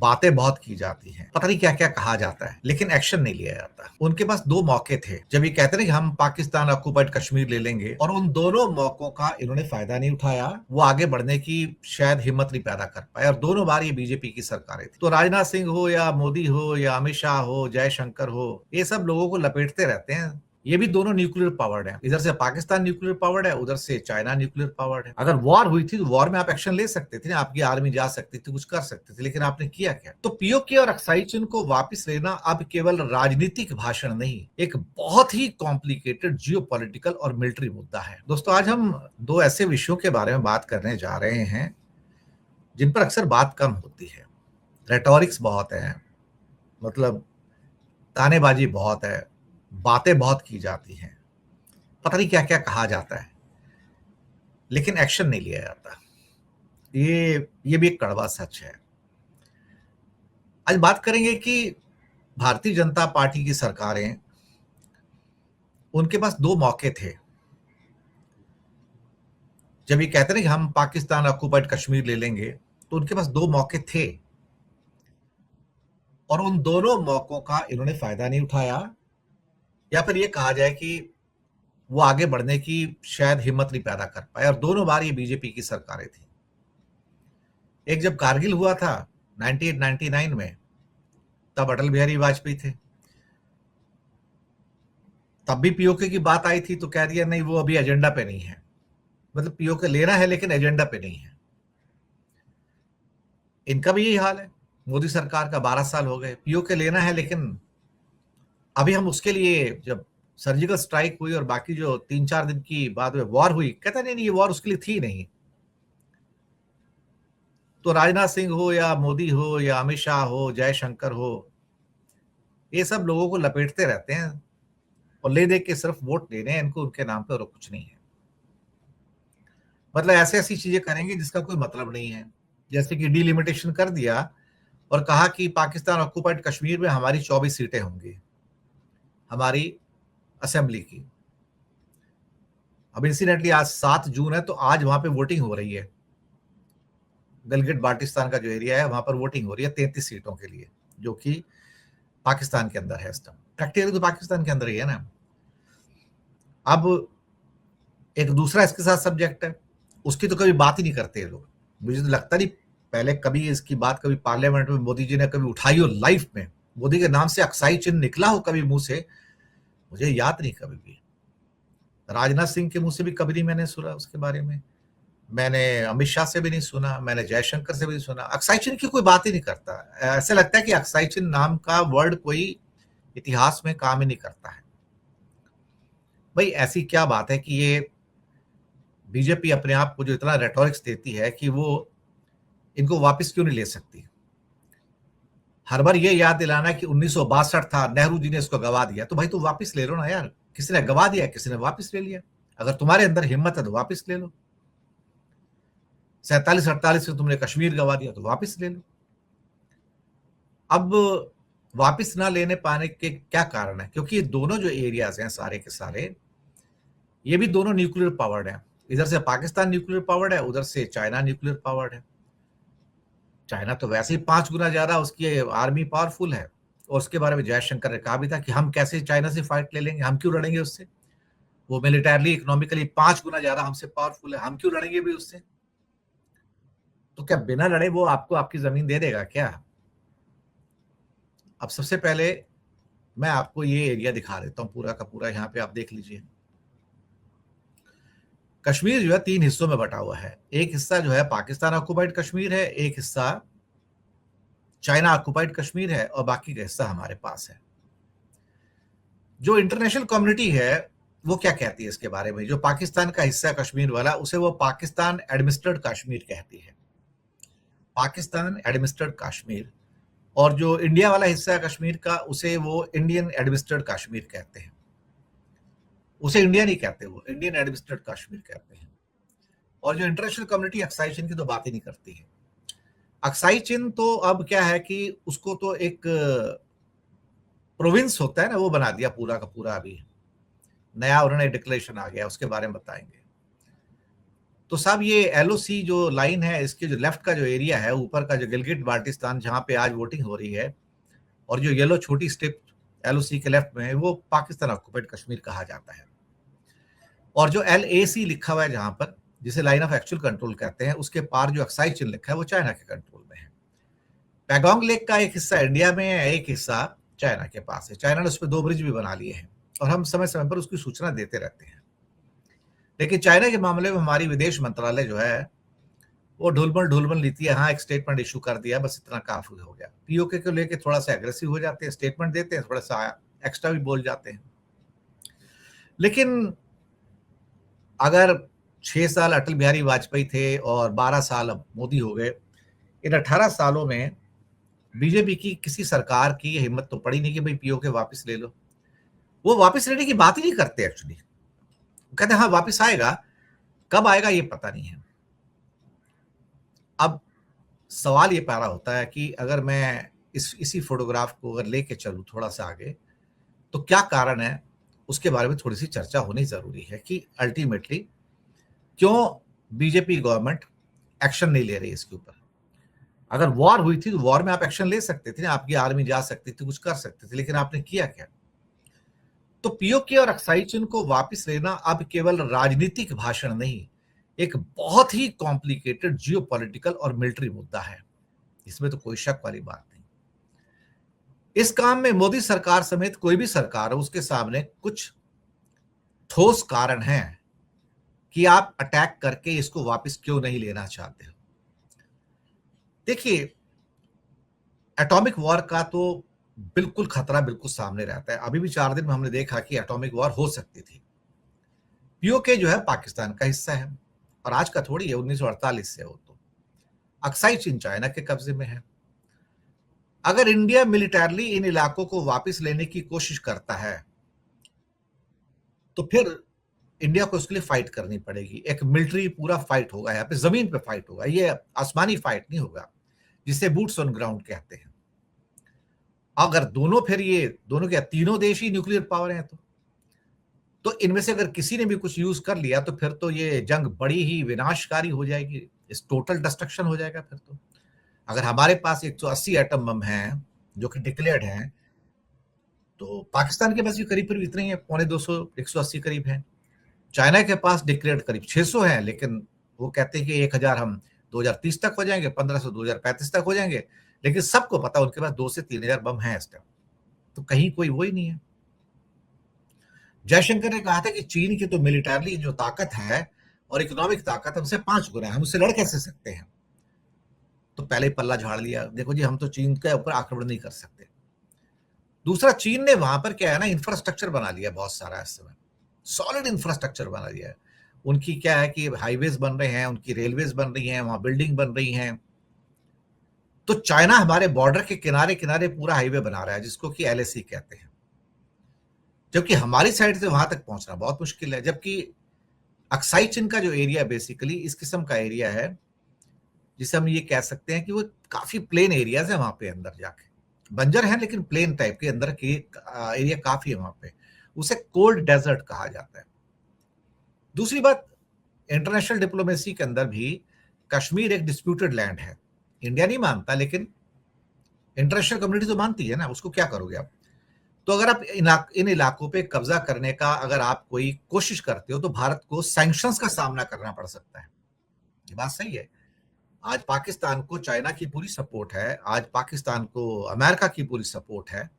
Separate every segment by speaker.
Speaker 1: बातें बहुत की जाती हैं, पता नहीं क्या-क्या कहा जाता है, लेकिन एक्शन नहीं लिया जाता। उनके पास 2 मौके थे, जब ये कहते ना कि हम पाकिस्तान ऑक्युपाइड कश्मीर ले लेंगे और उन दोनों मौकों का इन्होंने फ़ायदा नहीं उठाया, वो आगे बढ़ने की शायद हिम्मत नहीं पैदा कर पाए और दोनों बार ये बीजेपी की सरकारें थी। तो राजनाथ सिंह हो या मोदी हो या अमित शाह हो, जयशंकर हो, ये सब लोगों को लपेटते रहते हैं। ये भी दोनों न्यूक्लियर पावर्ड है, इधर से पाकिस्तान न्यूक्लियर पावर्ड है, उधर से चाइना न्यूक्लियर पावर्ड है। अगर वॉर हुई थी तो वॉर में आप एक्शन ले सकते थे, आपकी आर्मी जा सकती थी, कुछ कर सकते थे, लेकिन आपने किया क्या? तो पीओके और अक्साई चिन को वापस लेना अब केवल राजनीतिक भाषण नहीं, एक बहुत ही कॉम्प्लिकेटेड जियोपॉलिटिकल और मिलिट्री मुद्दा है। दोस्तों, आज हम दो ऐसे विषयों के बारे में बात करने जा रहे हैं जिन पर अक्सर बात कम होती है। रेटोरिक्स बहुत है, मतलब तानेबाजी बहुत है, बातें बहुत की जाती हैं, पता नहीं क्या-क्या कहा जाता है, लेकिन एक्शन नहीं लिया जाता। ये भी एक कड़वा सच है। आज बात करेंगे कि भारतीय जनता पार्टी की सरकारें, उनके पास 2 मौके थे। जब ये कहते हैं ना कि हम पाकिस्तान ऑक्युपाइड कश्मीर ले लेंगे, तो उनके पास 2 मौके थे और उन दोनों मौकों का इन्होंने फ़ायदा नहीं उठाया, या फिर ये कहा जाए कि वो आगे बढ़ने की शायद हिम्मत नहीं पैदा कर पाए और दोनों बार ये बीजेपी की सरकारें थी। एक जब कारगिल हुआ था 1999 में, तब अटल बिहारी वाजपेयी थे। तब भी पीओके की बात आई थी तो कह दिया नहीं, वो अभी एजेंडा पे नहीं है। मतलब पीओके लेना है लेकिन एजेंडा पे नहीं है। इनका भी यही हाल है। मोदी सरकार का 12 साल हो गए, पीओके लेना है लेकिन अभी हम उसके लिए, जब सर्जिकल स्ट्राइक हुई और बाकी जो 3-4 दिन की बाद में वॉर हुई, कहता नहीं, ये वॉर उसके लिए थी नहीं। तो राजनाथ सिंह हो या मोदी हो या अमित शाह हो, जयशंकर हो, ये सब लोगों को लपेटते रहते हैं और ले दे के सिर्फ वोट लेने हैं इनको उनके नाम पे, और कुछ नहीं है। मतलब ऐसी-ऐसी चीजें करेंगे जिसका कोई मतलब नहीं है। जैसे कि डिलिमिटेशन कर दिया और कहा कि पाकिस्तान ऑक्युपाइड कश्मीर में हमारी 24 सीटें होंगी, हमारी असेंबली की। अब इंसिडेंटली आज 7 जून है तो आज वहां पे वोटिंग हो रही है। गिलगिट बाल्टिस्तान का जो एरिया है वहां पर वोटिंग हो रही है 33 सीटों के लिए, जो कि पाकिस्तान के अंदर है इस टाइम। प्रैक्टिकली तो पाकिस्तान के अंदर ही है ना। अब एक दूसरा इसके साथ सब्जेक्ट है, उसकी तो कभी बात ही नहीं करते ये लोग। मुझे तो लगता नहीं पहले कभी इसकी बात कभी पार्लियामेंट में मोदी जी ने कभी उठाई हो लाइफ में। मोदी के नाम से अक्साई चिन्ह निकला हो कभी मुंह से, मुझे याद नहीं कभी भी। राजनाथ सिंह के मुंह से भी कभी नहीं मैंने सुना उसके बारे में। मैंने अमित शाह से भी नहीं सुना, मैंने जयशंकर से भी नहीं सुना। अक्साई चिन्ह की कोई बात ही नहीं करता। ऐसा लगता है कि अक्साई चिन्ह नाम का वर्ड कोई इतिहास में काम ही नहीं करता है। भाई ऐसी क्या बात है कि ये बीजेपी अपने आप को जो इतना रेटोरिक्स देती है कि वो इनको वापस क्यों नहीं ले सकती? हर बार ये याद दिलाना कि 1962 था, नेहरू जी ने इसको गवा दिया, तो भाई तुम वापस ले लो ना यार। किसी ने गवा दिया, किसी ने वापस ले लिया। अगर तुम्हारे अंदर हिम्मत है तो वापस ले लो। 47-48 में तुमने कश्मीर गवा दिया तो वापस ले लो। अब वापस ना लेने पाने के क्या कारण है? क्योंकि ये दोनों जो एरियाज हैं सारे के सारे, ये भी दोनों न्यूक्लियर पावर्ड हैं। इधर से पाकिस्तान न्यूक्लियर पावर्ड है, उधर से चाइना न्यूक्लियर पावर्ड है। चाइना तो वैसे ही 5 गुना ज्यादा उसकी आर्मी पावरफुल है, और उसके बारे में जयशंकर ने कहा भी था कि हम कैसे चाइना से फाइट ले लेंगे, हम क्यों लड़ेंगे उससे? वो मिलिटरली इकोनॉमिकली 5 गुना ज्यादा हमसे पावरफुल है, हम क्यों लड़ेंगे भी उससे? तो क्या बिना लड़े वो आपको आपकी जमीन दे देगा क्या? अब सबसे पहले मैं आपको ये एरिया दिखा देता हूँ पूरा का पूरा। यहाँ पे आप देख लीजिए, कश्मीर जो है 3 हिस्सों में बटा हुआ है। एक हिस्सा जो है पाकिस्तान ऑक्युपाइड कश्मीर है, एक हिस्सा चाइना ऑक्युपाइड कश्मीर है, और बाकी का हिस्सा हमारे पास है। जो इंटरनेशनल कम्युनिटी है वो क्या कहती है इसके बारे में? जो पाकिस्तान का हिस्सा है कश्मीर वाला, उसे वो पाकिस्तान एडमिनिस्ट्रेड कश्मीर कहती है। पाकिस्तान एडमिनिस्ट्रेड कश्मीर। और जो इंडिया वाला हिस्सा है कश्मीर का, उसे वो इंडियन एडमिनिस्ट्रेड कश्मीर कहते हैं। उसे इंडिया नहीं कहते, वो इंडियन एडमिनिस्ट्रेड कश्मीर कहते हैं। और जो इंटरनेशनल कम्युनिटी अक्साई चिन्ह की तो बात ही नहीं करती है। अक्साई चिन्ह तो अब क्या है कि उसको तो एक प्रोविंस होता है ना, वो बना दिया पूरा का पूरा। अभी नया उन्होंने डिक्लेरेशन आ गया, उसके बारे में बताएंगे। तो साहब ये एलओसी जो लाइन है, इसके जो लेफ्ट का जो एरिया है, ऊपर का जो गिलगिट बाल्टिस्तान जहां पे आज वोटिंग हो रही है, और जो येलो छोटी स्ट्रिप एलओसी के लेफ्ट में है, वो पाकिस्तान ऑक्युपाइड कश्मीर कहा जाता है। और जो LAC लिखा हुआ है जहां पर, जिसे लाइन ऑफ एक्चुअल कंट्रोल कहते हैं, उसके पार जो अक्साई चिन्ह लिखा है वो चाइना के कंट्रोल में है। पैगोंग लेक का एक हिस्सा इंडिया में है, एक हिस्सा चाइना के पास है। चाइना ने उस पर 2 ब्रिज भी बना लिए हैं और हम समय समय पर उसकी सूचना देते रहते हैं। लेकिन चाइना के मामले में हमारी विदेश मंत्रालय जो है वो ढुलमल नीति है। हाँ, एक स्टेटमेंट इशू कर दिया, बस इतना काफी हो गया। पीओके को लेके थोड़ा सा एग्रेसिव हो जाते हैं, स्टेटमेंट देते हैं, थोड़ा सा एक्स्ट्रा भी बोल जाते हैं। लेकिन अगर 6 साल अटल बिहारी वाजपेयी थे और 12 साल अब मोदी हो गए, इन 18 सालों में बीजेपी की किसी सरकार की हिम्मत तो पड़ी नहीं कि भाई पीओके वापस ले लो। वो वापस लेने की बात ही नहीं करते एक्चुअली। कहते हैं हाँ वापस आएगा, कब आएगा ये पता नहीं है। अब सवाल ये पैदा होता है कि अगर मैं इसी फोटोग्राफ को अगर लेके चलूं थोड़ा सा आगे, तो क्या कारण है, उसके बारे में थोड़ी सी चर्चा होनी जरूरी है कि अल्टीमेटली क्यों बीजेपी गवर्नमेंट एक्शन नहीं ले रही इसके ऊपर। अगर वॉर हुई थी तो वॉर में आप एक्शन ले सकते थे, आपकी आर्मी जा सकती थी, कुछ कर सकते थे, लेकिन आपने किया क्या? तो पीओके और अक्साई चिन्ह को वापस लेना अब केवल राजनीतिक भाषण नहीं, एक बहुत ही कॉम्प्लिकेटेड जियोपॉलिटिकल और मिलिट्री मुद्दा है। इसमें तो कोई शक वाली बात नहीं। इस काम में मोदी सरकार समेत कोई भी सरकार हो, उसके सामने कुछ ठोस कारण हैं कि आप अटैक करके इसको वापस क्यों नहीं लेना चाहते हो। देखिए, एटॉमिक वॉर का तो बिल्कुल खतरा बिल्कुल सामने रहता है। अभी भी 4 दिन में हमने देखा कि एटॉमिक वॉर हो सकती थी। पीओके जो है पाकिस्तान का हिस्सा है और आज का थोड़ी है, 1948 से। वो तो अक्साई चिन चाइना के कब्जे में है। अगर इंडिया मिलिटरली इन इलाकों को वापस लेने की कोशिश करता है तो फिर इंडिया को उसके लिए फाइट करनी पड़ेगी। एक मिलिट्री पूरा फाइट होगा, यहाँ पे जमीन पे फाइट होगा, ये आसमानी फाइट नहीं होगा, जिसे बूट्स ऑन ग्राउंड कहते हैं। अगर दोनों, फिर ये दोनों क्या तीनों देश ही न्यूक्लियर पावर हैं, तो इनमें से अगर किसी ने भी कुछ यूज कर लिया तो फिर तो ये जंग बड़ी ही विनाशकारी हो जाएगी, इस टोटल डिस्ट्रक्शन हो जाएगा। फिर तो अगर हमारे पास 180 एटम बम हैं जो कि डिक्लेयर्ड हैं, तो पाकिस्तान के पास भी करीब करीब इतने ही है, 250 180 करीब है। चाइना के पास डिक्लेयर्ड करीब 600 हैं, लेकिन वो कहते हैं कि 1000 हम 2030 तक हो जाएंगे, 1500 2035 तक हो जाएंगे। लेकिन सबको पता उनके पास 2 से 3000 बम हैं इस टाइम, तो कहीं कोई वो ही नहीं है। जयशंकर ने कहा था कि चीन की तो मिलिटरली जो ताकत है और इकोनॉमिक ताकत हमसे 5 गुना है, हम उससे लड़ कैसे सकते हैं। तो पहले ही पल्ला झाड़ लिया, देखो जी हम तो चीन के ऊपर आक्रमण नहीं कर सकते। दूसरा, चीन ने वहां पर क्या है ना, इंफ्रास्ट्रक्चर बना लिया बहुत सारा, इस समय सॉलिड इंफ्रास्ट्रक्चर बना लिया है। उनकी क्या है कि हाईवेज बन रहे हैं, उनकी रेलवेज बन रही हैं, वहां बिल्डिंग बन रही हैं। तो चाइना हमारे बॉर्डर के किनारे किनारे पूरा हाईवे बना रहा है, जिसको कि LAC कहते हैं, जबकि हमारी साइड से वहां तक पहुंचना बहुत मुश्किल है। जबकि अक्साई चिन का जो एरिया बेसिकली इस किस्म का एरिया है, जिसे हम ये कह सकते हैं कि वो काफी प्लेन एरियाज है, वहां पे अंदर जाके बंजर है, लेकिन प्लेन टाइप के अंदर के एरिया काफी है वहां पे। उसे कोल्ड डेजर्ट कहा जाता है। दूसरी बात, इंटरनेशनल डिप्लोमेसी के अंदर भी कश्मीर एक डिस्प्यूटेड लैंड है। इंडिया नहीं मानता, लेकिन इंटरनेशनल कम्युनिटी तो मानती है ना, उसको क्या करोगे आप। तो अगर आप इन इलाकों पे कब्जा करने का अगर आप कोई कोशिश करते हो तो भारत को सैंक्शंस का सामना करना पड़ सकता है। ये बात सही है। आज पाकिस्तान को चाइना की पूरी सपोर्ट है, आज पाकिस्तान को अमेरिका की पूरी सपोर्ट है।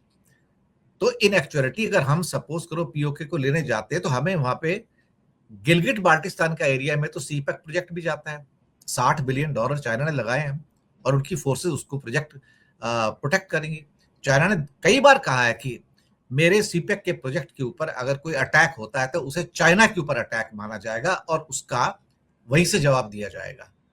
Speaker 1: तो इन एक्चुअलिटी अगर हम सपोज करो पीओके को लेने जाते हैं, तो हमें वहां पे गिलगिट बाल्टिस्तान का एरिया में तो सीपैक प्रोजेक्ट भी जाता है। $60 बिलियन चाइना ने लगाए हैं और उनकी फोर्सेस उसको प्रोजेक्ट प्रोटेक्ट करेंगी। चाइना ने कई बार कहा है कि मेरे सीपैक के प्रोजेक्ट के ऊपर अगर कोई अटैक होता है तो उसे चाइना के ऊपर अटैक माना जाएगा और उसका वहीं से जवाब दिया जाएगा।